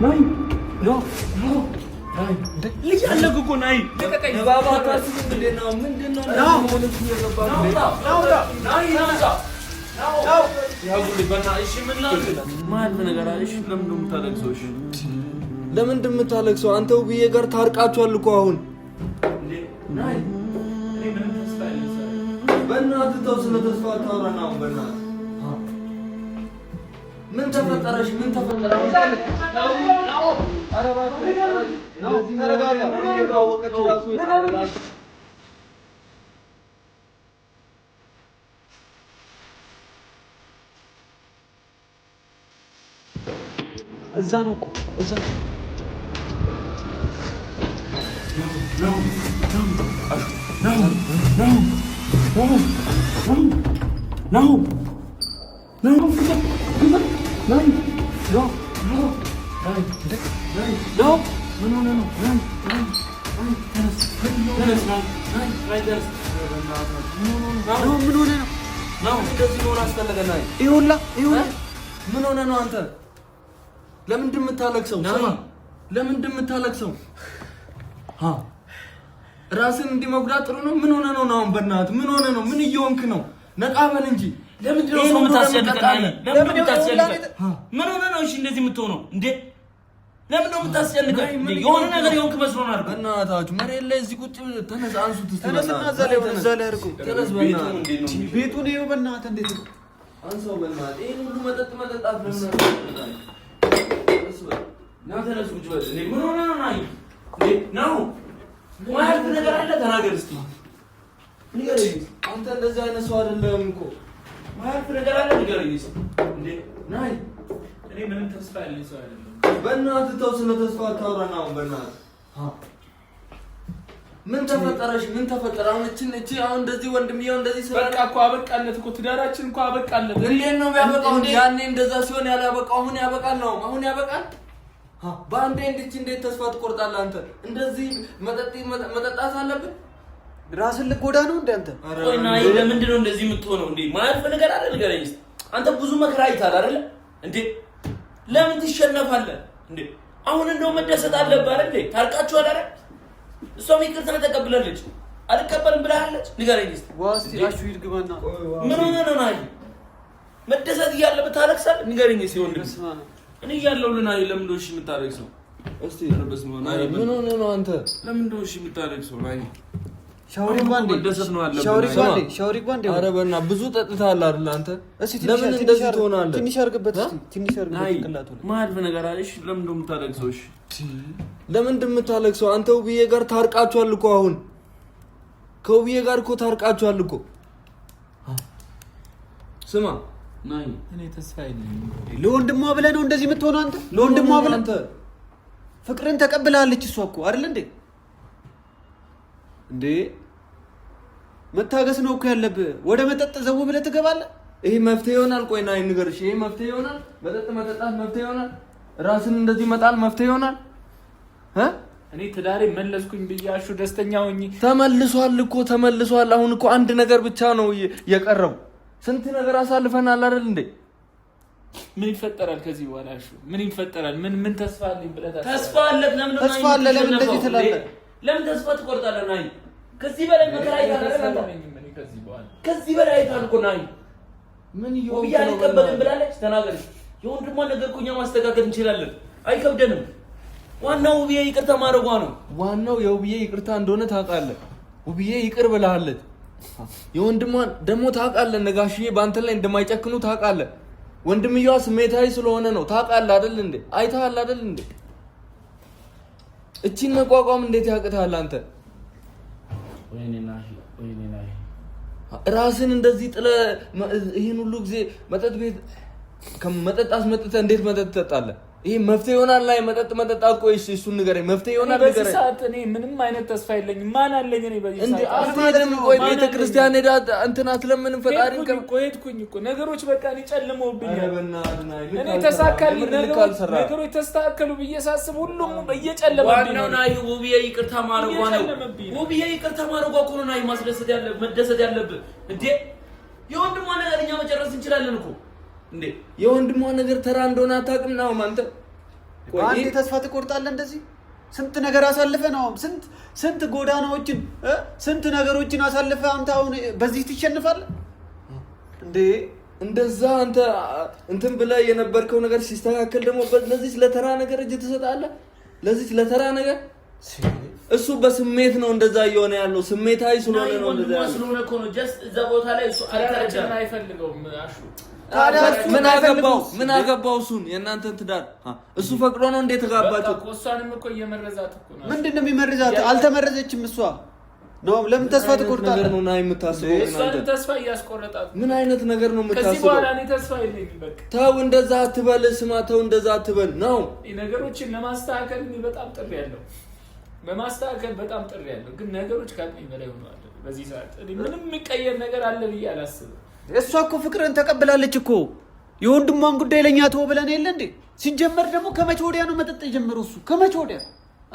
ናይ ኖ ልጅ አለህ እኮ ናይ ባባ ታስብ ምንድነው ለምን እንደምታለቅሰው አንተ ውብዬ ጋር ታርቃችኋል እኮ አሁን በእናትህ ተው ስለ ተስፋ ታወራና አሁን በእናትህ ምን ተፈጠረሽ ምን ተፈጠረ ኧረ እባክህ ነው ተረጋጋ ወቀቱ ራሱ እዛ ነው እኮ እዛ ምን ሆነ ነው አንተ ለምን እንደምታለቅሰው ራስን እንዲመጉዳት ጥሩ ነው ምን ሆነ ነው አሁን በእናትህ ምን ሆነ ነው ምን እየሆንክ ነው ነቃ በል እንጂ ለምን ነው ሰው የምታስጨንቀኝ ምን ሆነ ነው እሺ እንደዚህ የምትሆነው እንዴ ለምን ነው የምታስጨንቀኝ የሆነ ነገር የሆንክ መስሎና አይደል በእናታችሁ መሬት ላይ እዚህ ቁጭ ተነስ አንሱት ተነስና እዛ ላይ አድርጉ ተነስ በእናትህ ቤቱን ይኸው በእናትህ እንዴት ነው አንሳው በእናትህ ይሄን ሁሉ መጠጣት ነው ና ተነስ ቁጭ በል እኔ ምን ሆነ ነው ናይ ነው ማለት ነገር አለ ተናገር እስቲ ንገረኝ አንተ እንደዚህ አይነት ሰው አይደለም እኮ ማለት ነገር አለ ንገረኝ እስቲ እንዴ ናይ እኔ ምንም ተስፋ ያለኝ ሰው አይደለም በእናትህ ተው ስለ ተስፋ ታወራና አሁን በእናትህ ምን ተፈጠረሽ ምን ተፈጠረ አሁን እቺ አሁን እንደዚህ ወንድምዬው እንደዚህ በቃ እኮ አበቃለት እኮ ትዳራችን እኮ አበቃለት እንዴት ነው ያበቃው ያኔ እንደዛ ሲሆን ያላበቃው አሁን ያበቃል ነው አሁን ያበቃል ባንዴ እንዴት ተስፋ ትቆርጣለህ አንተ እንደዚህ መጠጣት አለብህ ራስን ልጎዳ ነው እንዴ አንተ ቆይ ናይ ለምንድን ነው እንደዚህ የምትሆነው እንዴ ማለት ነገር አይደል ንገረኝ አንተ ብዙ መከራ አይተሃል አይደል እንዴ ለምን ትሸነፋለህ እንዴ አሁን እንደው መደሰት አለብህ አይደል ታርቃችኋል አይደል እሷም ይቅርታ ተቀብላለች አልቀበልም ብለሃለች ንገረኝ እስቲ ዋስቲ አሹ ይድግባና ምን ሆነ ነው ናይ መደሰት እያለብህ ታለቅሳለህ ንገረኝ እስቲ ወንድም እኔ እያለሁልህ ናይ ለምን ነው እሺ የምታለቅሰው እስቲ ረበስማ ናይ ምን ሆነ ነው አንተ ለምን ነው እሺ የምታለቅሰው ናይ ሻውሪ ባንዴ መደሰት ነው አለብህ ሻውሪ ባንዴ ኧረ በእና ብዙ ጠጥተሃል አይደል አንተ ለምን እንደዚህ ትሆናለህ ትንሽ አርግበት ቅላቱ ማለት ነገር አለሽ ለምን ነው የምታለቅሰው እሺ ለምን እንደምታለቅሰው አንተ ውብዬ ጋር ታርቃችኋል እኮ አሁን ከውብዬ ጋር እኮ ታርቃችኋል እኮ ስማ ናይ እኔ ተስፋ የለኝም ለወንድሟ ብለህ ነው እንደዚህ የምትሆነው አንተ ለወንድሟ ብለህ አንተ ፍቅርን ተቀብላለች እሷ እኮ አይደል እንዴ መታገስ ነው እኮ ያለብህ ወደ መጠጥ ዘው ብለህ ትገባለህ ይሄ መፍትሄ ይሆናል ቆይ ናይ ንገርሽ ይሄ መፍትሄ ይሆናል መጠጥ መጠጣት መፍትሄ ይሆናል ራስን እንደዚህ መጣል መፍትሄ ይሆናል እኔ ትዳሬ መለስኩኝ ብያሹ ደስተኛ ሆኜ ተመልሷል አሁን እኮ አንድ ነገር ብቻ ነው የቀረው ስንት ነገር አሳልፈናል አይደል እንዴ ምን ይፈጠራል ከዚህ በኋላ እሺ ምን ይፈጠራል ምን ተስፋ አለኝ ብለህ ተስፋ አለ ለምን ለምን እንደዚህ ትላለህ ለምን ተስፋ ትቆርጣለህ ናይ ከዚህ በላይ መከራ አይታለህ ከዚህ በላይ አይታል እኮ ናይ ምን ይቀበልን ብላለች ተናገር የወንድሟ ነገር እኮ እኛ ማስተካከል እንችላለን አይከብደንም ዋናው ውብዬ ይቅርታ ማድረጓ ነው ዋናው የውብዬ ይቅርታ እንደሆነ ታውቃለህ ውብዬ ይቅር ብለሃለች የወንድሟን ደግሞ ታውቃለህ ነጋሽዬ ባንተ ላይ እንደማይጨክኑ ታውቃለህ ወንድምየዋ ስሜታዊ ስለሆነ ነው ታውቃለህ አይደል እንዴ አይተሃል አይደል እንዴ እቺን መቋቋም እንዴት ያቅታል አንተ ወይኔ ናይ ራስን እንደዚህ ጥለ ይሄን ሁሉ ጊዜ መጠጥ ቤት ከመጠጥ አስመጥተህ እንዴት መጠጥ ትጠጣለህ ይሄ መፍትሄ ይሆናል ላይ መጠጥ ቆይስ እሱን ንገረኝ መፍትሄ ይሆናል ንገረኝ በዚህ ሰዓት እኔ ምንም አይነት ተስፋ የለኝም ማን አለኝ እኔ በዚህ ሰዓት እንዴ አትሄድም ቆይ ቤተ ክርስቲያን ሄዳ እንትን አትለምንም ፈጣሪን ቆይትኩኝ እኮ ነገሮች በቃ ጨልመውብኛል እኔ ተሳካልኝ ነገሮች ተስተካከሉ ብዬ ሳስብ ሁሉም እየጨለመብኝ ነው ናይ ውብዬ ይቅርታ ማድረጓ ነው ውብዬ ይቅርታ ማድረጓ እኮ ነው ናይ ማስደሰት ያለብህ መደሰት ያለብህ እንዴ የወንድሟ ነገር እኛ መጨረስ እንችላለን እኮ እንዴ የወንድሟ ነገር ተራ እንደሆነ አታውቅም ነው አንተ አንዴ ተስፋ ትቆርጣለህ እንደዚህ? ስንት ነገር አሳልፈህ ነው ስንት ጎዳናዎችን ስንት ነገሮችን አሳልፈህ አንተ አሁን በዚህ ትሸንፋለህ እንዴ? እንደዛ አንተ እንትን ብለህ የነበርከው ነገር ሲስተካከል ደግሞ ለዚህ ለተራ ነገር እጅ ትሰጣለህ። ለዚህ ለተራ ነገር እሱ በስሜት ነው እንደዛ እየሆነ ያለው። ስሜታዊ ስለሆነ ነው እንደዛ ያለው። ስለሆነ እኮ ነው ጀስት እዛ ቦታ ላይ እሱ አልተረዳም። አይፈልገውም አሹ ምን አገባው እሱን የእናንተን ትዳር እሱ ፈቅዶ ነው እንዴ ተጋባችሁ? እሷንም እኮ እየመረዛት እኮ ነው። ምንድነው የሚመረዛት? አልተመረዘችም እሷ ነው። ለምን ተስፋ ትቆርጣለህ? ነው ናይ የምታስበው እናንተ? ተስፋ እያስቆረጣት ምን አይነት ነገር ነው የምታስበው? ከዚህ በኋላ እኔ ተስፋ የለኝም በቃ። ተው እንደዛ አትበል። ስማ ተው እንደዛ አትበል ነው። ነገሮችን ለማስተካከል እኔ በጣም ጥሪ ያለው በማስተካከል በጣም ጥሪ ያለው ግን ነገሮች ከአቅሜ በላይ ሆነዋል። በዚህ ሰዓት ምንም የሚቀየር ነገር አለ ብዬ አላስብም። እሷ እኮ ፍቅርን ተቀብላለች እኮ የወንድሟን ጉዳይ ለኛ ተው ብለን የለ እንዴ? ሲጀመር ደግሞ ከመቼ ወዲያ ነው መጠጥ የጀመረው እሱ? ከመቼ ወዲያ?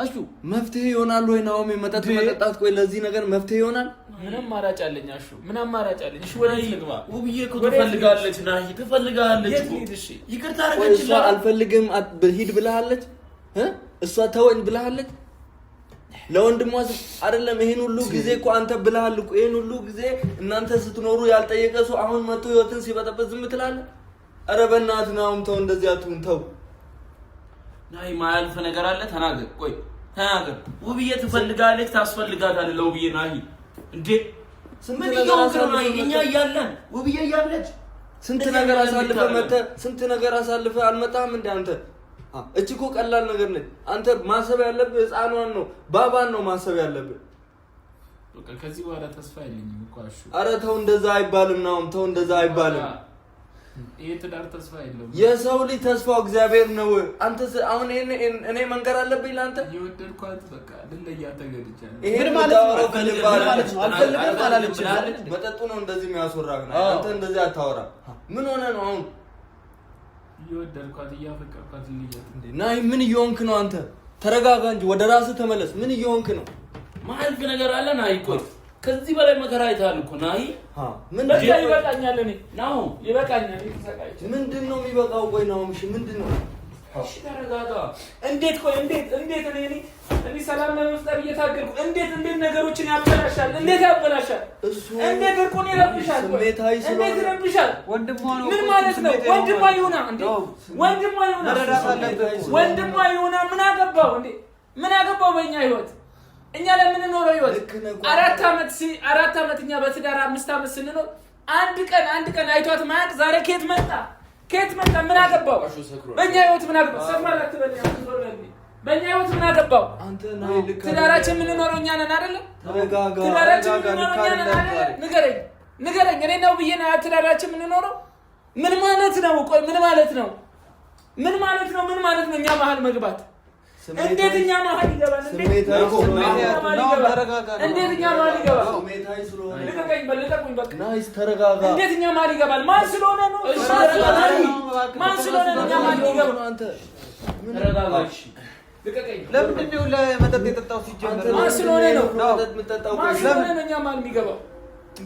አሹ መፍትሄ ይሆናል ወይ ነው መጠጥ መጠጣት? ቆይ ለዚህ ነገር መፍትሄ ይሆናል? ምን አማራጭ አለኝ? አሹ ምን አማራጭ አለኝ? እሺ ወደ ልግባ። ውብዬ እኮ ትፈልጋለች ናሂ ትፈልጋለች እኮ። እሺ ይቅርታ አረጋች። እሷ አልፈልግም ሂድ ብለሃለች? እሷ ተወኝ ብለሃለች? ለወንድሟ አይደለም ይሄን ሁሉ ጊዜ እኮ አንተ ብለሃል እኮ ይሄን ሁሉ ጊዜ እናንተ ስትኖሩ ያልጠየቀ ሰው አሁን መጥቶ ህይወትን ሲበጠበጥ ዝም ትላለህ? ኧረ በእናትህ ናሁም ተው፣ እንደዚህ አትሁን ተው። ናይ ማያልፍ ነገር አለ ተናገር። ቆይ ተናገር። ውብዬ ትፈልጋለች ታስፈልጋታለህ ለውብዬ ናሂ እንዴ ስንት ነገር አሳልፈ እኛ እያለን ውብዬ እያለች ስንት ነገር አሳልፈ መተህ ስንት ነገር አሳልፈ አልመጣህም እንደ አንተ እቺ እኮ ቀላል ነገር ነች። አንተ ማሰብ ያለብህ ህፃኗን ነው ባባን ነው ማሰብ ያለብህ። በቃ ከዚህ በኋላ ተስፋ የለኝም እኮ አሹ። ኧረ ተው እንደዛ አይባልም ነው ተው እንደዛ አይባልም። ይሄ ትዳር ተስፋ የለውም። የሰው ልጅ ተስፋው እግዚአብሔር ነው። አንተ አሁን እኔ መንገር አለብኝ ለአንተ የወደድኳት በቃ ልለያት ተገድቻለሁ። ምን ማለት ነው? አልፈልግም አላለች። መጠጡ ነው እንደዚህ የሚያስወራህ ነው። አንተ እንደዚህ አታወራ። ምን ሆነ ነው አሁን? የወደድኳት እያፈቀርኳት ልለያት እንዴ? ናይ ምን እየሆንክ ነው አንተ? ተረጋጋ እንጂ ወደ ራስህ ተመለስ። ምን እየሆንክ ነው? ማልፍ ነገር አለ ናይ። ቆይ ከዚህ በላይ መከራ አይተሃል እኮ ናይ። ምን ይበቃኛል። እኔ ነው ይበቃኛል። ይተሰቃይች ምንድነው የሚበቃው? ቆይ ነው እሺ ምንድነው? እሺ ተረጋጋ። እንዴት ቆይ እንዴት እኔ ሰላም ለመፍጠር እየታገልኩ እንዴት ነገሮችን ያበላሻል? እንዴት ያበላሻል? እንዴት እርቁን ይረብሻል? እንዴት ይረብሻል? ወንድሟ ነው። ምን ማለት ነው? ወንድሟ ይሁና እንዴ? ወንድሟ ይሁና ወንድሟ ይሁና። ምን አገባው እንዴ? ምን አገባው በእኛ ህይወት? እኛ ለምን ኖረው ህይወት 4 አመት እኛ በትዳር 5 አመት ስንኖር አንድ ቀን አይቷት ማያቅ ዛሬ ከየት መጣ? ምን አገባው? በእኛ ህይወት ምን አገባው? ሰማላት በእኛ በእኛ ህይወት ምን አገባው? ትዳራችን ምን ኖረው እኛ ነን አይደል? ትዳራችን ምን ኖረው እኛ ነን አይደል? ንገረኝ። እኔ ነው ብዬ ነው ትዳራችን ምን ኖረው? ምን ማለት ነው? ቆይ ምን ማለት ነው? ምን ማለት ነው እኛ መሀል መግባት? እንዴት እኛ መሀል ይገባል? እንዴት እኛ መሀል ይገባል? ልቀቁኝ በቃ። እንዴት እኛ መሀል ይገባል? ማን ስለሆነ ነው? ማን ስለሆነ ነው እኛ መሀል ይገባል? አንተ ተረጋጋሽ። ልቀቀኝ። ለምንድን ነው ለመጠጥ የጠጣው? ሲጀመር ማን ስለሆነ ነው? መጠጥ የምጠጣው? ማን ስለሆነ ነው እኛ መሀል የሚገባው?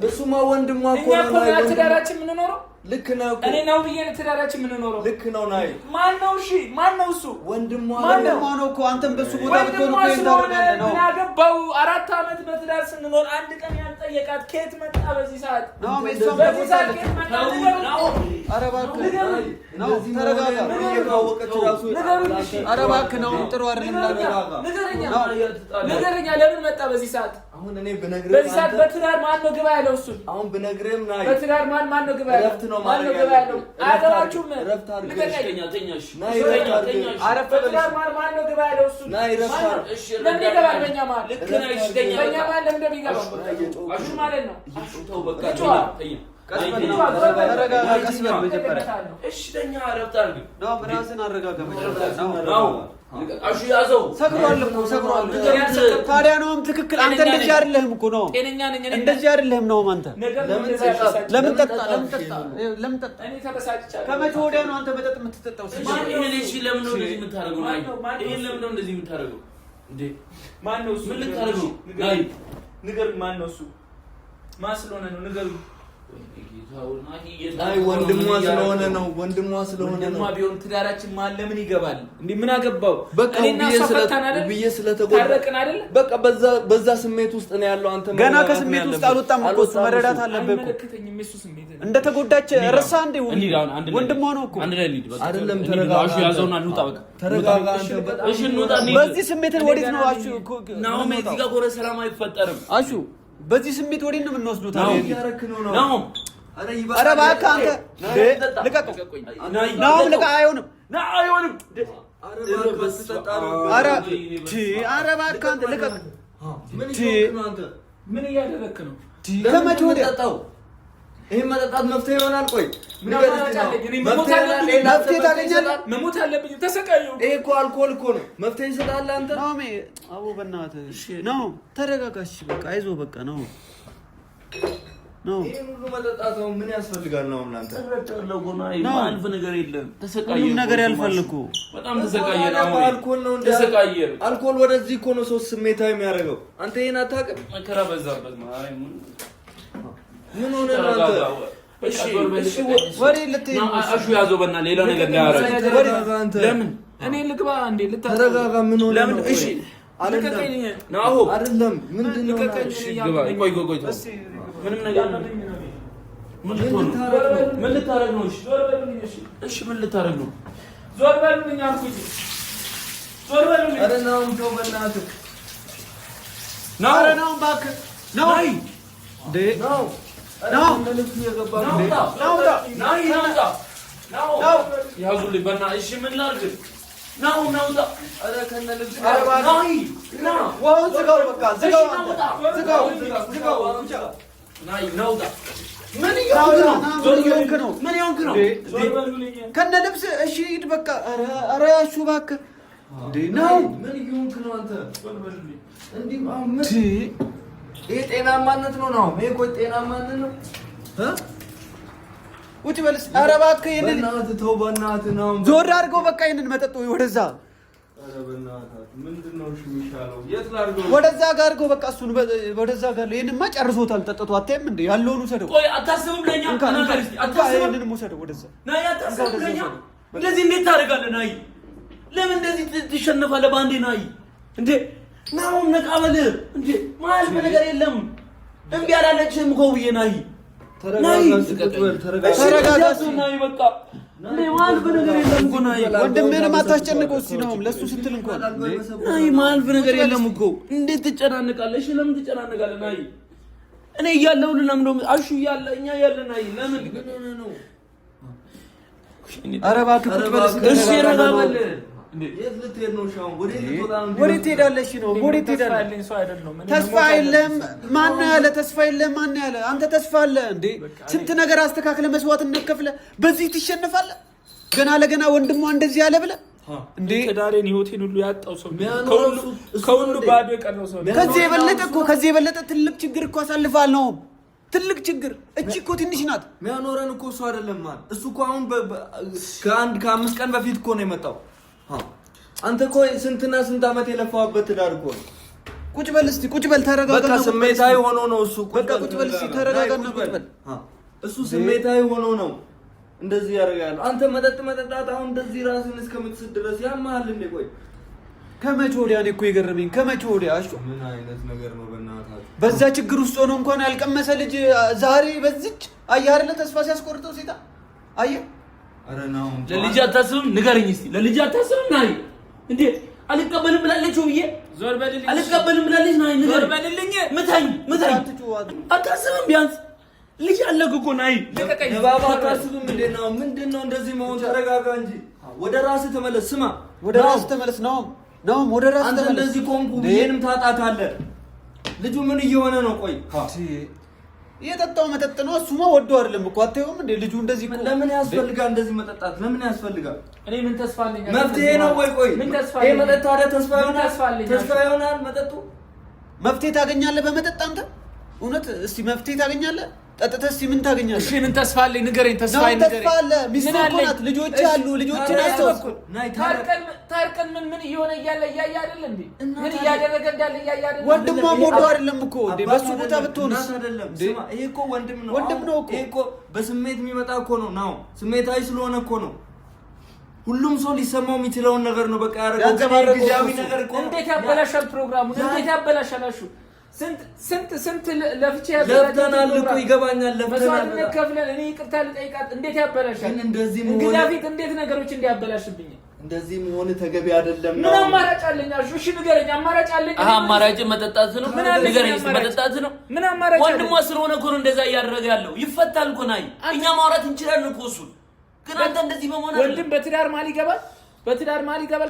እሱማ ወንድሟ እኮ ነው። እኛ እኮ ትዳራችን ምን ኖረው? ልክ ነው እኮ እኔ ነው ብዬ ትዳራችን ምን ኖረው? ልክ ነው ናይ። ማን ነው? እሺ ማን ነው እሱ? ወንድሟ ነው እኮ። አንተም በሱ ቦታ ብትሆን እኮ ይታወቃል ነው። ምን አገባው? 4 አመት በትዳር ስንኖር አንድ ቀን ያልጠየቃት ከየት መጣ? በዚህ ሰዓት ነው በዚህ ሰዓት ከየት መጣ? ኧረ እባክህ ነው ተረጋጋ። ኧረ እባክህ ነው ጥሩ አይደለም። ንገረኛ ለምን መጣ በዚህ ሰዓት? አሁን እኔ ብነግርህ በዚህ ሰዓት በትዳር ማን ነው ግባ ያለው? እሱ አሁን ብነግርህም ናይ በትዳር ማን ነው ግባ ያለው? ረፍት ነው ማለት ነው። አገባችሁም ረፍት አድርገሽ ተኛሽ ናይ ረፍት አድርገሽ አረፍ በትዳር ማን ነው ግባ ያለው? እሱ ናይ ረፍት እሺ ለምን ይገባል? በእኛ ማን ልክ ነሽ። ተኛ በእኛ ማን ለምን እንደሚገባ አሹ ማለት ነው። አሹ ተው በቃ ተኛ። ተረጋጋ። ቀስ በል መጀመሪያ። እሺ ተኛ ረፍት አድርግ ነው። ራስን አረጋጋ መጀመሪያ ነው። አሹ ያዘው ሰክሯል እኮ ሰክሯል። ታዲያ ነውም ትክክል። አንተ እንደዚህ አይደለህም እኮ ነው። ጤነኛ ነኝ እኔ። እንደዚህ አይደለህም ነው አንተ። ለምን ጠጣ? እኔ ተበሳጭቻለሁ። ከመቼ ወዲያ ነው አንተ መጠጥ የምትጠጣው? እሺ ለምን ነው እንደዚህ የምታደርገው? ይሄን ለምን ነው እንደዚህ የምታደርገው እንዴ? ማን ነው እሱ? ምን ልታደርገው? ናይ ንገሩኝ። ማን ነው እሱ? ማን ስለሆነ ነው? ንገሩኝ። አይ ወንድሟ ስለሆነ ነው ወንድሟ ቢሆን ትዳራችን ማን ለምን ይገባል እንዴ? ምን አገባው? በቃ ውብዬ ስለተጎዳን አይደል? በቃ በዛ ስሜት ውስጥ ነው ያለው። አንተ ገና ከስሜት ውስጥ አልወጣም እኮ እሱ መረዳት አለበት እኮ እንደተጎዳች ረሳ እንዴ? ወንድሟ ነው እኮ አይደለም። ተረጋጋ፣ ያዘውና እንውጣ። በቃ ተረጋጋ አንተ። በጣም እሺ እንውጣ። በዚህ ስሜትን ወዴት ነው አሹ? ነው እዚህ ጋር ጎረ ሰላም አይፈጠርም። አሹ በዚህ ስሜት ወዴት ነው የምንወስደው? ታዲያ ያረክ ነው ኧረ እባክህ አንተ ልቀቀው። ናው ልቀቅ። አይሆንም። ኧረ እባክህ አንተ ልቀቅ። ምን እያደረክ ነው? ከመቼ ወዲያ ይሄ መጠጣት መፍትሄ ይሆናል? ቆይ መፍትሄ ታገኛለህ? መሞት አለብኝ። ተሰቃየሁ። ይሄ እኮ አልኮል እኮ ነው። መፍትሄ ይሰጣል አንተ ነው አቦ በእናትህ ነው። ተረጋጋሽ። በቃ አይዞህ። በቃ ነው ይሄን ሁሉ መጠጣት ነው ምን ያስፈልጋል? ነው እናንተ አልፍ ነገር የለም። ተሰቃየ። ሁሉም ነገር ያልፋል እኮ በጣም ተሰቃየ። አልኮል ነው እንደ ተሰቃየ። አልኮል ወደዚህ እኮ ነው ሰው ስሜታዊ የሚያደርገው። አንተ ይሄን አታውቅም? መከራ በዛበት ማለት ምን ሆነ ነው አንተ? እሺ ወሬ ልትይ አሹ ያዘው በእና ሌላ ነገር እንዳያረግ። ለምን እኔ ልግባ እንዴ? ተረጋጋ። ምን ሆነ? ለምን? እሺ አይደለም ምንድነው? እሺ ግባ። ቆይ ምንም ነገር ምን ልታረግ ነው? እሺ ምን ልታረግ ነው? ዞር በልልኝ አልኩኝ። ዞር በልልኝ። ኧረ ናው ተው በእናትህ ናው። ኧረ ናው እባክህ ናው እንዴ ናው ለልብስ እየገባ ነው። ናው ያዙልኝ በእናትህ። እሺ ምን ላድርግ? ናው ኧረ ከነ ልብስ ዋው ዝጋው። በቃ ዝጋው። ምን እየሆንክ ነው? ከነ ልብስ እሺ ሂድ በቃ። ኧረ ያሹ እባክህ እንዴ ነው። ምን እየሆንክ ነው አንተ? ይሄ ጤናማነት ነው? ይሄ እኮ ጤናማነት ነው? ውጭ በልስ። ኧረ እባክህ ይሄንን በእናትህ ተው፣ በእናትህ ነው። ዞር አድርገው በቃ ይሄንን መጠጥ ወደዛ። ኧረ በእናትህ ምንድነው እሺ የሚሻለው? የት ላድርገው? ወደዛ ጋር አድርገው በቃ እሱን ወደዛ ጋር። ይሄንማ ጨርሶታል ጠጥቶ። አታይም እንዴ? ያለውን ውሰደው። ቆይ አታስብም ለኛ? አታስብም? ይሄንን ውሰደው ወደዛ። ናይ አታስብም ለኛ? እንደዚህ እንዴት ታደርጋለህ? ናይ ለምን እንደዚህ ትሸነፋለህ ባንዴ? ናይ እንዴ ናው ነቃበል እንዴ ማለት ነገር የለም። እምቢ አላለችም እኮ ብዬ ናይ ተረጋጋ። ናይ በቃ እንዴ ማልፍ ነገር የለም እኮ ናይ። ወንድምህንም አታስጨንቀው እስኪ ነው ለሱ ስትል እንኳን ናይ ማልፍ ነገር የለም እኮ። እንዴት ትጨናነቃለህ? እሺ ለምን ትጨናነቃለህ? ናይ እኔ እያለሁ ለምን ነው አሹ እያለ እኛ እያለ ናይ ለምን ነው? ኧረ እባክህ ቁጭ በል እስኪ። እሺ ረጋበል የት ልትሄድ ነው? ሻው ወዴት ትሄዳለሽ ነው? ወዴት ትሄዳለሽ? ተስፋ የለም። ማን ያለ ተስፋ የለም? ማን ያለ አንተ ተስፋ አለ እንዴ? ስንት ነገር አስተካክለ መስዋዕትነት ከፍለ በዚህ ትሸነፋለህ? ገና ለገና ወንድሟ እንደዚህ ያለ ብለህ እንዴ? ትዳሬን ህይወቴን ሁሉ ያጣው ሰው ከሁሉ ባዶ የቀረው ሰው። ከዚህ የበለጠ ትልቅ ችግር እኮ አሳልፋል ነው። ትልቅ ችግር። እቺ እኮ ትንሽ ናት። የሚያኖረን እኮ እሱ አይደለም ማለት እሱ እኮ አሁን ከ5 ቀን በፊት እኮ ነው የመጣው። አንተ እኮ ስንትና ስንት ዓመት የለፋበት ትዳር እኮ ነው። ቁጭ በል እስቲ ቁጭ በል ተረጋጋ። በቃ ስሜታዊ ሆኖ ነው እሱ። በቃ ቁጭ በል እስቲ ተረጋጋና ቁጭ በል። እሱ ስሜታዊ ሆኖ ነው እንደዚህ ያደርጋል። አንተ መጠጣት አሁን እንደዚህ ራስን እስከምትስት ድረስ ያማል እንዴ? ቆይ ከመቼ ወዲያ ነው እኮ የገረመኝ። ከመቼ ወዲያ አሹ ምን አይነት ነገር ነው በእናታችሁ? በዛ ችግር ውስጥ ሆኖ እንኳን ያልቀመሰ ልጅ ዛሬ በዚች አየህ አይደለ ተስፋ ሲያስቆርጠው ሴታ አየህ። ኧረ ነው ለልጅ አታስብም? ንገረኝ እስቲ ለልጅ አታስብም? ናይ እንዴ አልቀበልም ብላለች ብዬ ዞር በልልኝ። አልቀበልም ብላለች ናይ ዞር በልልኝ። ምታኝ አታስብም? ቢያንስ ልጅ አለክ እኮ ናይ ለቀቀኝ። ባባ አታስብም እንዴ? ነው ምንድነው እንደዚህ መሆን? ተረጋጋ እንጂ ወደ ራስህ ተመለስ። ስማ ወደ ራስህ ተመለስ ነው ወደ ራስህ ተመለስ። አንተ እንደዚህ ቆንኩ ይሄንም ታጣታለህ። ልጁ ምን እየሆነ ነው? ቆይ የጠጣው መጠጥ ነው። እሱማ ወዶ አይደለም እኮ አታየውም እንዴ? ልጁ እንደዚህ እኮ ለምን ያስፈልጋል? እንደዚህ መጠጣት ለምን ያስፈልጋል? እኔ ምን ተስፋ አለኝ? መፍትሄ ነው ወይ? ቆይ ምን ተስፋ አለኝ? ይሄ መጠጥ ታዲያ ተስፋ ይሆናል? መጠጡ መፍትሄ ታገኛለህ በመጠጥ አንተ? እውነት እስቲ መፍትሄ ታገኛለህ? ጠጥተህ እስኪ ምን ታገኛለህ? እሺ ምን ተስፋ አለኝ ንገረኝ። ተስፋዬ ንገረኝ። ተስፋ አለ። ሚስት እኮ ናት፣ ልጆች አሉ። ልጆችን አስተውል። ታርቀን ምን እየሆነ እያለ እያየ አይደል እንዴ? ምን እያደረገ እንዳለ እያየ አይደል? ወንድሟ ሞዶ አይደለም እኮ እንዴ? በሱ ቦታ ብትሆንስ? አይደለም ስማ፣ ይሄ እኮ ወንድም ነው እኮ። ይሄ እኮ በስሜት የሚመጣ እኮ ነው ስሜታዊ ስለሆነ እኮ ነው። ሁሉም ሰው ሊሰማው የሚችለውን ነገር ነው በቃ ያደረገው። ጊዜያዊ ነገር እኮ እንዴት ያበላሻል ፕሮግራሙን? እንዴት ያበላሻላሹ? ስንት ለፍቼ ለፍተናል እኮ ይገባኛል። ለፍተናል ከፍለን እኔ ይቅርታ ልጠይቃት እንዴት ያበላሻል? እንደዚህ እንግዳ ፊት እንዴት ነገሮች እንዲያበላሽብኝ እንደዚህ መሆን ተገቢ አይደለም። ምን አማራጭ አለኝ? እሺ ንገረኝ። አማራጭ አለኝ? አማራጭ መጠጣት ነው። ንገረኝ። መጠጣት ነው። ምን አማራጭ? ወንድሟ ስለሆነ እኮ ነው እንደዛ እያደረገ ያለው። ይፈታል እኮ ናይ እኛ ማውራት እንችላለን እኮ እሱን። ግን አንተ እንደዚህ በመሆን ወንድም በትዳር ማል ይገባል።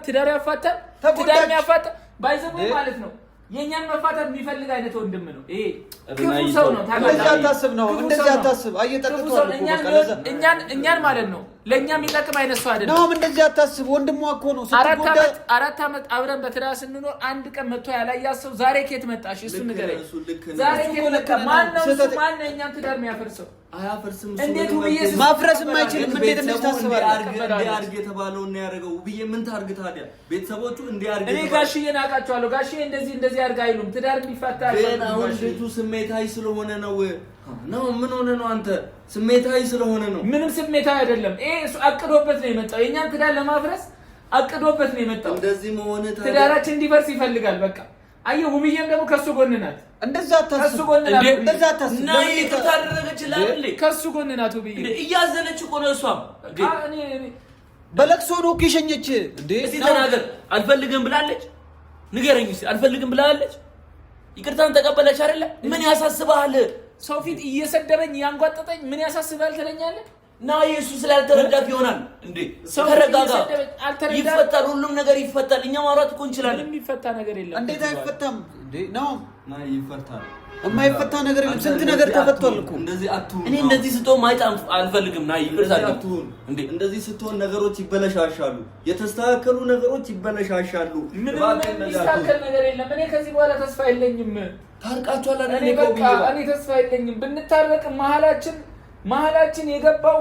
ትዳር ያፋታል። ትዳር የሚያፋታ ባይዘው ማለት ነው። የኛን መፋታት የሚፈልግ አይነት ወንድም ነው ይሄ። ክፉ ሰው ነው። እንደዚህ አታስብ። አየጠጥቷል እኮ በቃ ለዛ እኛን ማለት ነው ለኛ የሚጠቅም አይነት ሰው አይደለም። ነው እንደዚህ አታስብ። ወንድሟ እኮ ነው። አራት ዓመት አብረን በትዳር ስንኖር አንድ ቀን መጥቶ ያላያሰው ዛሬ ከየት መጣሽ? እሱ ንገረኝ። ዛሬ ከየት መጣ? ማን ነው የኛን ትዳር የሚያፈርሰው? አያፈርስም። እንዴት ውብዬ ማፍረስ የማይችልም እንዴት እንደዚህ ታስባለህ? እንዲያርግ የተባለው እና ያደረገው ውብዬ ምን ታርግ ታዲያ? ቤተሰቦቹ እንዲያርግ እኔ ጋሽዬን አውቃቸዋለሁ። ጋሽዬ እንደዚህ ያርግ አይሉም። ትዳር እንዲፈታ ግን አሁን ቤቱ ስሜታዊ ስለሆነ ነው። ምን ሆነ ነው? አንተ ስሜታዊ ስለሆነ ነው። ምንም ስሜታዊ አይደለም። እሱ አቅዶበት ነው የመጣው። የኛን ትዳር ለማፍረስ አቅዶበት ነው የመጣው። እንደዚህ መሆን ትዳራችን እንዲፈርስ ይፈልጋል። በቃ አየህ፣ ውብዬም ደግሞ ከሱ ጎን ናት። እንደዛ አታስብ። ከሱ ጎን ናት። እንደዛ አታስብ። ናይ ይቅርታ አደረገችልህ አይደል? ከሱ ጎን ናት ውብዬ። እያዘነች እኮ ነው እሷም። በለቅሶ ነው እኮ የሸኘች እንዴ። እስቲ ተናገር። አልፈልግም ብላለች። ንገረኝ እስቲ። አልፈልግም ብላለች። ይቅርታን ተቀበለች አይደለ? ምን ያሳስባል? ሰው ፊት እየሰደበኝ ያንጓጠጠኝ ምን ያሳስባል ትለኛለህ? ና ኢየሱስ ስላልተረዳት ይሆናል እንዴ። ተረጋጋ። ይፈታል፣ ሁሉም ነገር ይፈታል። እኛ ማውራት እኮ እንችላለን። ምንም ይፈታ ነገር የለም። እንዴት አይፈታም እንዴ? ነው ይፈታል። የማይፈታ ነገር የለም። ስንት ነገር ተፈቷል እኮ። እንደዚህ አትሁን። እኔ እንደዚህ ስትሆን ማየት አልፈልግም። ና ይቅርታ አትሁን እንዴ። እንደዚህ ስትሆን ነገሮች ይበለሻሻሉ። የተስተካከሉ ነገሮች ይበለሻሻሉ። ምንም የሚስተካከል ነገር የለም። እኔ ከዚህ በኋላ ተስፋ የለኝም። ታርቃችኋል አይደል? እኔ ተስፋ የለኝም። ብንታረቅ መሀላችን የገባው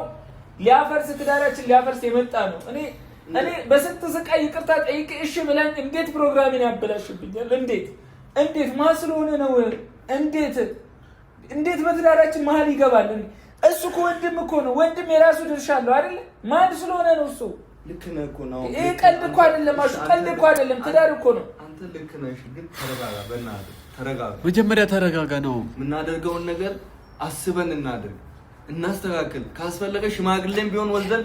ሊያፈርስ ትዳራችን ሊያፈርስ የመጣ ነው። እኔ በስንት ስቃይ ይቅርታ ጠይቄ እሺ ብላኝ እንዴት ፕሮግራሜን ያበላሽብኛል? እንዴት ማን ስለሆነ ነው? እንዴት በትዳራችን መሀል ይገባል? እሱ እኮ ወንድም እኮ ነው። ወንድም የራሱ ድርሻ አለው አይደል? ማን ስለሆነ ነው እሱ? ልክ ነህ እኮ ነው። ይሄ ቀልድ እኮ አይደለም። ቀልድ እኮ አይደለም። ትዳር እኮ ነው። አንተ ልክ ነህ፣ ግን ተረጋጋ። በእናትህ ተረጋጋ። መጀመሪያ ተረጋጋ ነው። የምናደርገውን ነገር አስበን እናድርግ፣ እናስተካክል። ካስፈለገ ሽማግሌም ቢሆን ወልደን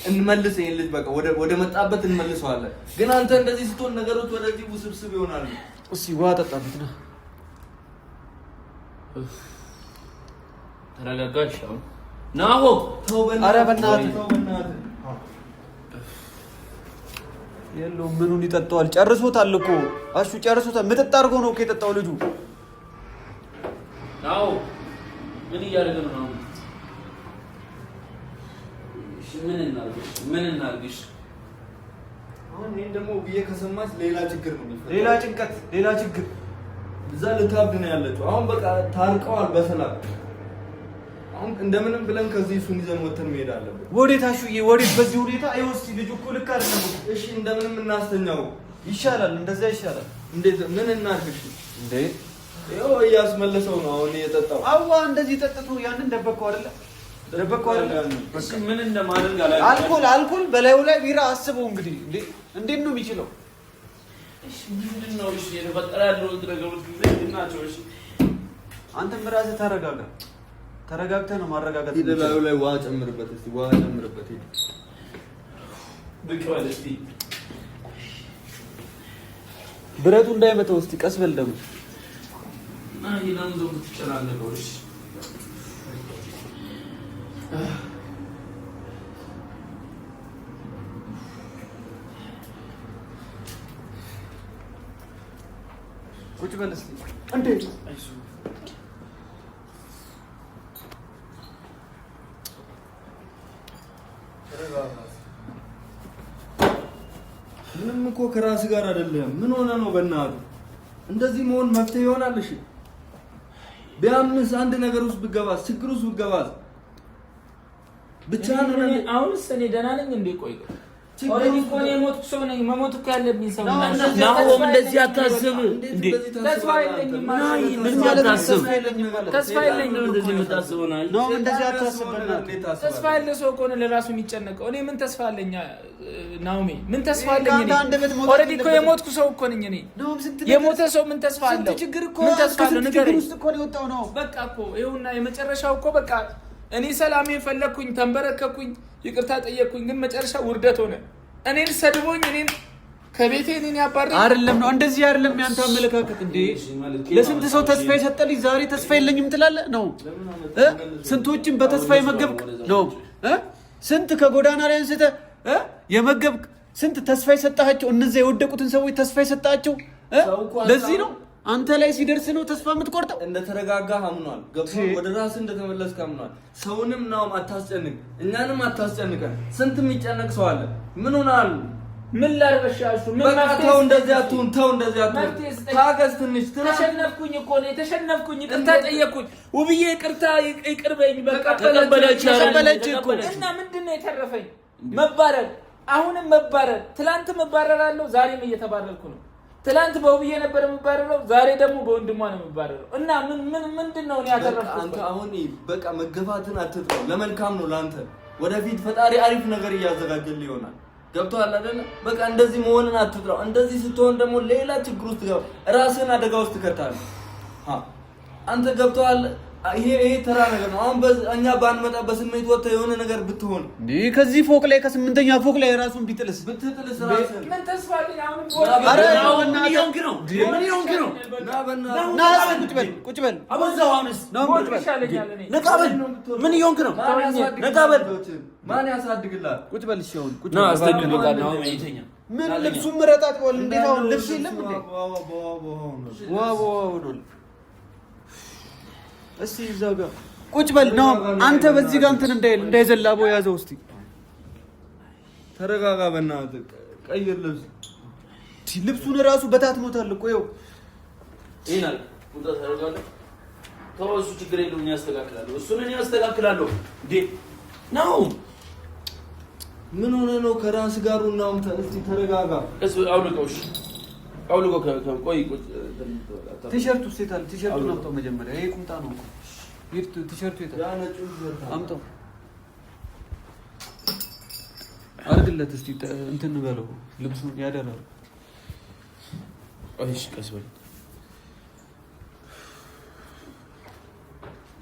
እንመልስ። ይሄን ልጅ በቃ ወደ መጣበት እንመልሰዋለን። ግን አንተ እንደዚህ ስትሆን ነገሮች ወደዚህ ውስብስብ ይሆናሉ። እስኪ ውሃ ጠጣበት ነው። ተረጋጋሽ። ናሆ ተው በእናትህ ተው በእናትህ። የለውም ምኑን ይጠጣዋል? ጨርሶታል እኮ አሹ ጨርሶታል። ምጥጥ አድርጎ ነው እኮ የጠጣው ልጁ። ናሆ ምን እያደረገ ነው? ምን እናድርግሽ? አሁን ይሄን ደግሞ ብዬ ከሰማች ሌላ ችግር ነው የሚፈጠረው። ሌላ ጭንቀት፣ ሌላ ችግር። እዛ ልታብድ ነው ያለችው። አሁን በቃ ታርቀዋል በሰላም። አሁን እንደምንም ብለን ከዚህ እሱን ይዘን ወተን መሄድ አለብን። ወዴት አሹዬ? ወዴት? በዚህ ሁኔታ አይወስድ ልጁ እኮ ልክ አይደለም። እሺ እንደምንም እናስተኛው ይሻላል። እንደዛ ይሻላል። እንዴት ምን እናድርግሽ? እንዴ ይኸው እያስመለሰው ነው አሁን የጠጣው። አዋ እንደዚህ ጠጥቶ ያንን ደበቀው አይደለ? ደበቀው አይደለ? እሺ ምን እንደማደርግ አልኮል በላዩ ላይ ቢራ አስበው እንግዲህ። እንዴት ነው የሚችለው? እሺ ምንድን ነው እሺ የተፈጠረ ያለው ነገሮች ናቸው። እሺ አንተም ራስህ ተረጋጋ። ተረጋግተህ ነው ማረጋጋት። በላዩ ላይ ውሃ ጨምርበት እስቲ፣ ውሃ ጨምርበት። ብቅ በል እስቲ፣ ብረቱ እንዳይመታው እስቲ ቀስ በል ደግሞ። አይ ለምን ትጨናነቀው? እሺ ቁጭ በል እስቲ። እንዴት አይሱ ምንም እኮ ከራስ ጋር አይደለም። ምን ሆነ ነው? በእናትህ እንደዚህ መሆን መፍትሄ ይሆናል? እሺ ቢያምስ አንድ ነገር ውስጥ ብገባስ ችግር ውስጥ ብገባስ ብቻ ነው አሁንስ እኔ ደህና ነኝ እንዴ ቆይ ኦሬዲ እኮ እኔ ሞትኩ ሰው ነኝ መሞት እኮ ያለብኝ ሰው ነኝ ናሆም እንደዚህ አታስብ እንዴ ተስፋ የለኝም ማለት ምን ማለት ተስፋ የለኝም እንደዚህ የምታስበው ነው እንደዚህ አታስብና ተስፋ ያለ ሰው እኮ ነው ለራሱ የሚጨነቀው እኔ ምን ተስፋ አለኝ ናሆሜ ምን ተስፋ አለኝ እኔ ኦሬዲ እኮ የሞትኩ ሰው እኮ ነኝ እኔ የሞተ ሰው ምን ተስፋ አለው ምን ተስፋ አለው ንገረኝ ውስጥ እኮ ነው የወጣው ነው በቃ እኮ ይኸውና የመጨረሻው እኮ በቃ እኔ ሰላም ፈለኩኝ ተንበረከኩኝ ይቅርታ ጠየቅኩኝ ግን መጨረሻ ውርደት ሆነ እኔን ሰድቦኝ እኔን ከቤቴ እኔን ያባረኝ አይደለም ነው እንደዚህ አይደለም ያንተ አመለካከት እንዴ ለስንት ሰው ተስፋ የሰጠልኝ ዛሬ ተስፋ የለኝም ትላለህ ነው ስንቶችን በተስፋ የመገብክ ነው ስንት ከጎዳና ላይ አንስተ የመገብክ ስንት ተስፋ የሰጣቸው እነዚያ የወደቁትን ሰዎች ተስፋ የሰጣቸው ለዚህ ነው አንተ ላይ ሲደርስ ነው ተስፋ የምትቆርጠው እንደተረጋጋ አምኗል ገብቶ ወደ ራስ እንደተመለስክ አምኗል ሰውንም ነው አታስጨንቅ እኛንም አታስጨንቀን ስንት የሚጨነቅ ሰው አለ ምን ሆናል ምን ላርበሻሹ ምን ተው እንደዚህ አትሁን ታገስ ትንሽ ተሸነፍኩኝ እኮ ነው ተሸነፍኩኝ ይቅርታ ጠየቅኩኝ ውብዬ ይቅርታ ይቅርበኝ በቃ ተቀበለች እኮ እና ምንድነው የተረፈኝ መባረር አሁንም መባረር ትላንት መባረራለሁ ዛሬም እየተባረርኩ ነው ትላንት በውብዬ ነበር የምባረረው ዛሬ ደግሞ በወንድሟ ነው የምባረረው እና ምንድነው ነው ያተረፍኩት አንተ አሁን በቃ መገፋትን አትጥራው ለመልካም ነው ላንተ ወደፊት ፈጣሪ አሪፍ ነገር እያዘጋጀልህ ይሆናል ገብቶሃል አይደል በቃ እንደዚህ መሆንን አትጥራው እንደዚህ ስትሆን ደግሞ ሌላ ችግር ውስጥ ገባ ራስህን አደጋ ውስጥ ትከታለህ አንተ ገብቶሃል ይሄ ተራ ነገር ነው አሁን እኛ ባንመጣ በስሜት ወጣ የሆነ ነገር ብትሆን ከዚህ ፎቅ ላይ ከ8ኛ ፎቅ ላይ ራሱን ብትጥልስ ራስህን ምን ተስፋ አለኝ አሁን ምን ይሆንክ ነው ና ቁጭ በል አበዛው አሁንስ ነቃበል ምን ይሆንክ ነው ነቃበል ማን ያሳድግላል ቁጭ በል እሺ አሁን ቁጭ ና አስተግልልኝ ነው አይተኛ ምን ልብሱን መረጣት ወል እንዴት አሁን ልብስ የለም እንዴ ዋው ነው እስቲ እዛ ጋር ቁጭ በል ነው አንተ በዚህ ጋር እንትን እንዳይዘላቦ ያዘው እስቲ ተረጋጋ በእናትህ ቀይር ልብሱን ራሱ በታትሞታል እኮ ይኸው ይናል ቁጣ ተረጋጋ ተወሱ ችግር የለውም ያስተካክላለሁ እሱን እኔ ያስተካክላለሁ እንዴ ነው ምን ሆነ ነው ከራስ ጋር ነው እስቲ ተረጋጋ አውልቆ ቆይ ቲሸርቱ ሴታል ቲሸርቱን አምጣው መጀመሪያ ይሄ ቁምጣ ነው ይርቱ ቲሸርቱ ይታ ያ ነጩ ቲሸርት አምጣው አርግለት እስቲ እንትን በለው ልብሱን ያደራል እሺ ቀስበል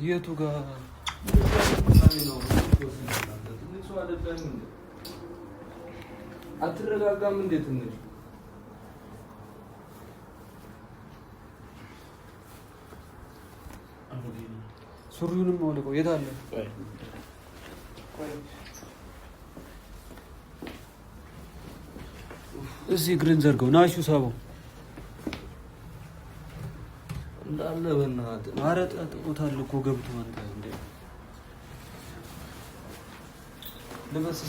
የቱ ጋር አትረጋጋም እንዴት ነው ሱሪውንም አውልቀው የት አለ እዚህ ግሪን ዘርገው ናሹ ሳበው እንዳለ በእናትህ ኧረ ጠጥቆታል እኮ ገብቶ አንተ እንዴ ልበስ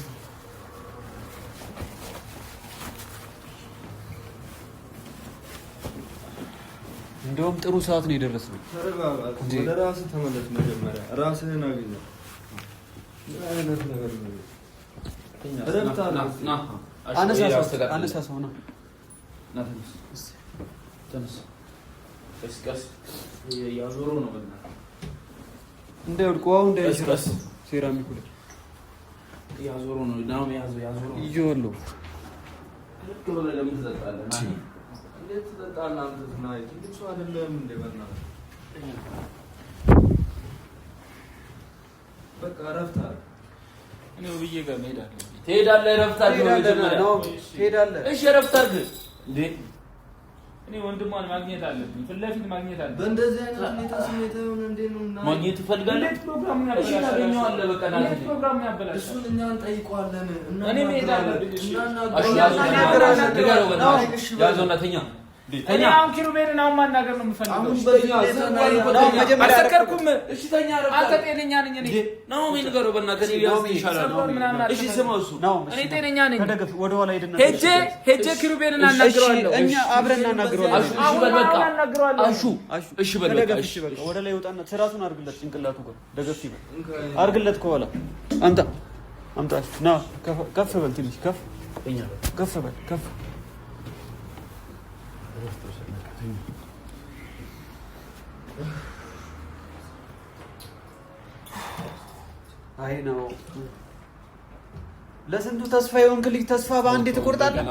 እንደውም ጥሩ ሰዓት ነው የደረስነው ተረጋጋ ወደ ራስህ ተመለስ መጀመሪያ ራስህን አግኝ ምን አይነት ነገር ነው አነሳሳው ነው ተነስ እስከስ ያዞሮ ነው በእናትህ እንዳይወድቁ አሁን እንዳይሽራስ ሴራሚኩ ላይ ያዞሮ ነው ዳም ያዞሮ ይጆለው ልክ ብሎ ለምን ትጠጣለህ እንዴት ትጠጣለህ አንተ ዝናይ ትልቅ ሰው አይደለም እንደ በእናትህ በቃ ረፍታ እኔ ውብዬ ጋር መሄዳለሁ ትሄዳለህ ረፍታ ነው ትሄዳለህ እሺ ረፍታ አድርግ እንዴ እኔ ወንድሟን ማግኘት አለብኝ ፍለፊት ማግኘት አለብኝ በእንደዚህ አይነት ሁኔታ ስሜት ሆነ እንዴ ነው ማግኘት ትፈልጋለህ ፕሮግራም እሺ ታገኘዋለህ በቃ ና ፕሮግራም ያበላሽ እሱን እኛን ጠይቀዋለን እኔ መሄድ አለብኝ ያዘውና ተኛ እኔ አሁን ኪሩቤልን አሁን ማናገር ነው የምፈልገው። አሁን በዚህ መጀመሪያ አልሰከርኩም። እሺ ተኛ ረጋ። አንተ ጤነኛ ነኝ እኔ ነው ምን ንገረው በእናትህ ያው ይሻላል። እሺ ስማው እሱ እኔ ጤነኛ ነኝ። ተደገፍ ወደ ኋላ ሄድና ሄጄ ኪሩቤልን አናግረዋለሁ። እኛ አብረን እናናግረዋለን። አሹ በቃ እሺ በቃ እሺ በቃ ወደ ላይ ወጣና ስራቱን አድርግለት። ጭንቅላቱ ጋር ደገፍ ይበል አድርግለት። ከኋላ አምጣ ና ከፍ በል ትንሽ ከፍ በል ከፍ አይ ነው ለስንቱ ተስፋ የሆንክ ልጅ ተስፋ በአንዴ ትቆርጣለህ?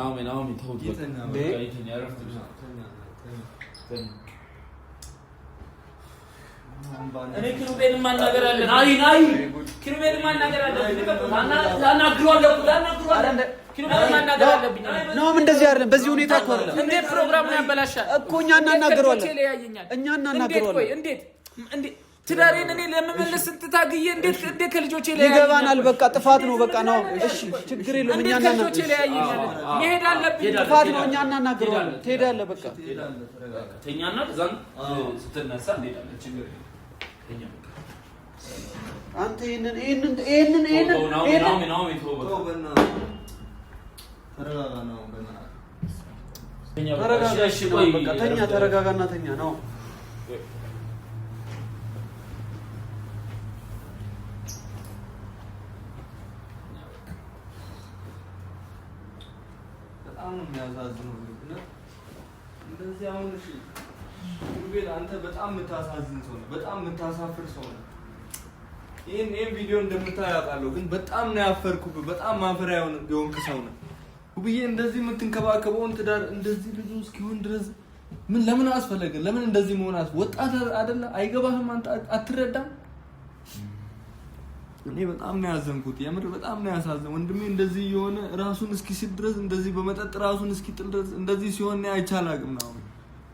እኔ ኪሩቤልን ማናገር አለ። ናይ ኪሩቤልን ማናገር አለ። ታናግሯለሁ። ኪሩቤልን ማናገር አለብኝ። ነው እንደዚህ አይደለም። በዚህ ሁኔታ እኮ አይደለም። እንዴት ፕሮግራሙን ያበላሻል እኮ እኛ እናናግረዋለን። እኛ እናናግረዋለን። እንዴት ትዳሬን እኔ ለመመለስ ስትታግዬ እንዴት ከልጆቼ ላይ ይገባናል። በቃ ጥፋት ነው። በቃ ነው። እሺ ችግር የለውም። እኛ ከልጆቼ ላይ መሄድ አለብኝ። ጥፋት ነው። እኛ እናናግረዋለን። ትሄዳለህ። በቃ ተኛና ከዛን ስትነሳ እንሄዳለን። ችግር የለም። አንተ ይሄንን ተረጋጋና ተኛ ነው። በጣም ነው የሚያሳዝነው። እንደዚህ አሁን እሺ ኪሩቤል አንተ በጣም የምታሳዝን ሰው ነህ። በጣም የምታሳፍር ሰው ነህ። ይሄን ቪዲዮ እንደምታይ አውቃለሁ፣ ግን በጣም ነው ያፈርኩብህ። በጣም ማፈሪያ የሆንክ ሰው ነህ። ውብዬ እንደዚህ የምትንከባከበውን ትዳር እንደዚህ ልጁ እስኪሆን ድረስ ለምን አስፈለገ? ለምን እንደዚህ መሆን ወጣት አይደለ? አይገባህም? አንተ አትረዳም? እኔ በጣም ነው ያዘንኩት። የምር በጣም ነው ያሳዘን። ወንድሜ እንደዚህ የሆነ ራሱን እስኪስት ድረስ እንደዚህ በመጠጥ ራሱን እስኪጥል ድረስ እንደዚህ ሲሆን አይቻላቅም ነው።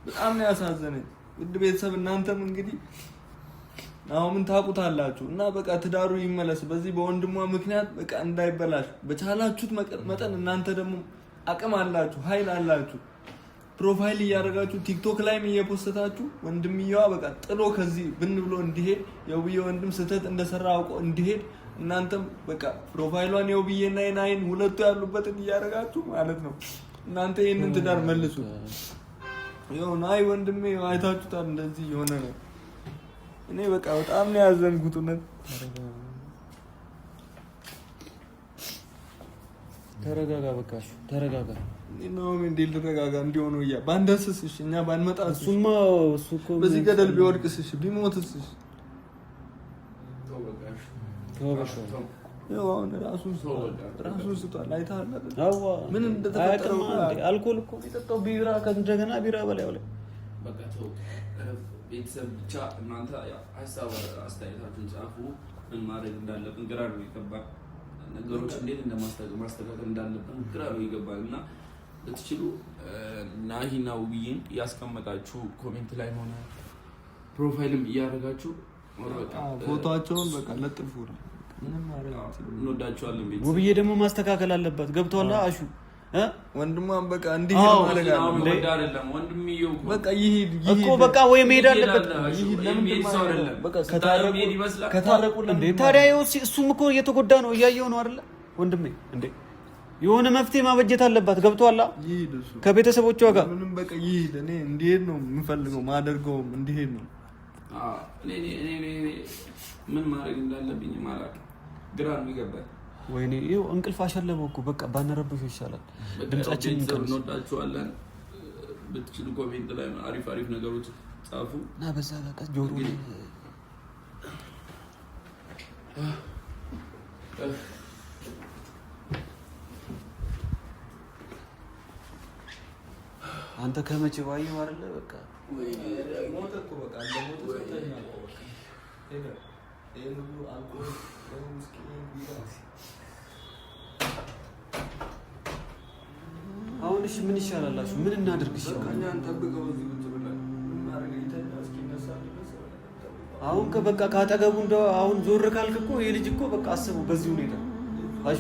በጣም ነው ያሳዘነኝ። ውድ ቤተሰብ እናንተም እንግዲህ ምን ታውቁታላችሁ እና በቃ ትዳሩ ይመለስ። በዚህ በወንድሟ ምክንያት በቃ እንዳይበላሽ በቻላችሁት መጠን እናንተ ደግሞ አቅም አላችሁ፣ ኃይል አላችሁ። ፕሮፋይል እያደረጋችሁ ቲክቶክ ላይም እየፖስታችሁ ወንድምየዋ በቃ ጥሎ ከዚህ ብን ብሎ እንዲሄድ የውብዬ ወንድም ስህተት እንደሰራ አውቆ እንዲሄድ እናንተም በቃ ፕሮፋይሏን የውብዬና የናይን ሁለቱ ያሉበትን እያደረጋችሁ ማለት ነው እናንተ ይሄንን ትዳር መልሱ። ያው ናይ ወንድሜ አይታችሁታል እንደዚህ የሆነ ነው። እኔ በቃ በጣም ነው ያዘንኩት። እውነት ተረጋጋ። በቃ ተረጋጋ። ነው እንዴ ልረጋጋ? እንዲሆነው ባንደስስ እሺ፣ እኛ ባንመጣ እሱማ እሱ እኮ በዚህ ገደል ቢወድቅስ እሺ፣ ቢሞትስ እሺ። ያው አሁን ራሱን ስቷል። አይተሃል አይደል? ምን እንደተፈጠረ አልኮል እኮ የጠጣው ቢራ ከእንደገና ቢራ በላይ አለ። በቃ ተው ቤተሰብ ብቻ እናንተ ሀሳብ አስተያየታችሁን ጻፉ። ምን ማድረግ እንዳለብን ግራ ነው ይገባል። ነገሮች እንዴት ማስተካከል እንዳለብን ግራ ነው ይገባል። እና ብትችሉ ናሂና ውብዬን ያስቀመጣችሁ ኮሜንት ላይ ሆነ ፕሮፋይልም እያደረጋችሁ ፎቶአቸውን በቃ ለጥፉ ነው። ምንም ማድረግ እንወዳችኋለን። ቤተሰብ ውብዬ ደግሞ ማስተካከል አለበት። ገብቷል አሹ ወንድሟን በቃ እንዲህ ማለት አይደለም። ወንድምየው በቃ ይሄድ እኮ በቃ ወይ መሄድ አለበት። ከታረቁ ታዲያ እሱም እኮ እየተጎዳ ነው፣ እያየው ነው አይደለ ወንድሜ? እንዴ የሆነ መፍትሄ ማበጀት አለባት። ገብቷል ይሄድ እሱ ከቤተሰቦቿ ጋር ምንም በቃ ይሄድ። እኔ እንዲሄድ ነው የምፈልገው፣ ማደርገውም እንዲሄድ ነው። እኔ ምን ማድረግ እንዳለብኝ ማለት ግራ ነው ይገባል። ወይኔ ይኸው እንቅልፍ አሸለበው እኮ በቃ ባነረብሽው ይሻላል። ድምጻችን እንወዳችኋለን። ብትችሉ ኮሜንት ላይ አሪፍ ነገሮች ጻፉ እና በዛ በቃ ጆሮ አንተ ከመቼ ዋየው አይደለ? በቃ ወይኔ ሞተ እኮ በቃ እንደሞተ ሰውተኛ ሄደ። ይሄን አልኮል አሁን እሺ ምን ይሻላላችሁ? ምን እናድርግ? እሺ አሁን በቃ ካጠገቡ እንደው አሁን ዞር ካልክ እኮ ይሄ ልጅ እኮ በቃ አስቡ በዚህ ሁኔታ አሹ